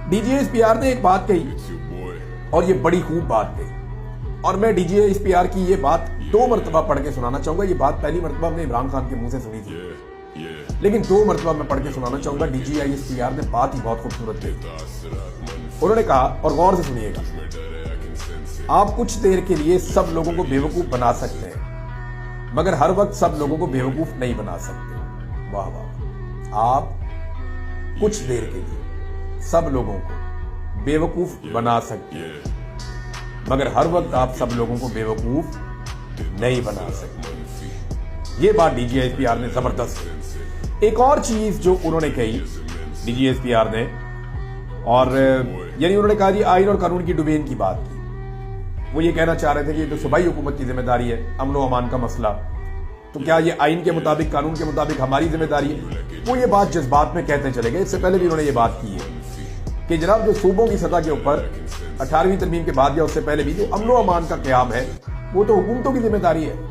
डीजीएसपीआर ने एक बात कही और ये बड़ी खूब बात कही, और मैं डीजीएसपीआर की ये बात 2 मरतबा पढ़ के सुनाना चाहूंगा। ये बात पहली मरतबा हमने इमरान खान के मुंह से सुनी थी, लेकिन 2 मरतबा मैं पढ़ के सुनाना चाहूंगा। डीजीएसपीआर ने बात ही बहुत खूबसूरत कही। उन्होंने कहा, और गौर से सुनिएगा, आप कुछ देर के लिए सब लोगों को बेवकूफ बना सकते हैं, मगर हर वक्त सब लोगों को बेवकूफ नहीं बना सकते। वाह वाह। आप कुछ देर के लिए सब लोगों को बेवकूफ बना सकते हैं, मगर हर वक्त आप सब लोगों को बेवकूफ नहीं बना सकते। ये बात डीजीएसपीआर ने जबरदस्त। एक और चीज जो उन्होंने कही डीजीएसपीआर ने, और यानी उन्होंने कहा जी आइन और कानून की डुबेन की बात की। वो ये कहना चाह रहे थे कि ये तो सूबाई हुकूमत की जिम्मेदारी है, अमन व अमान का मसला, तो क्या ये आइन के मुताबिक, कानून के मुताबिक हमारी जिम्मेदारी है? वो ये बात जज्बात में कहते चले गए। इससे पहले भी उन्होंने ये बात की है कि जनाब जो सूबों की सतह के ऊपर 18वीं तरमीम के बाद या उससे पहले भी जो अमन व अमान का क़याम है, वो तो हुकूमतों की जिम्मेदारी है।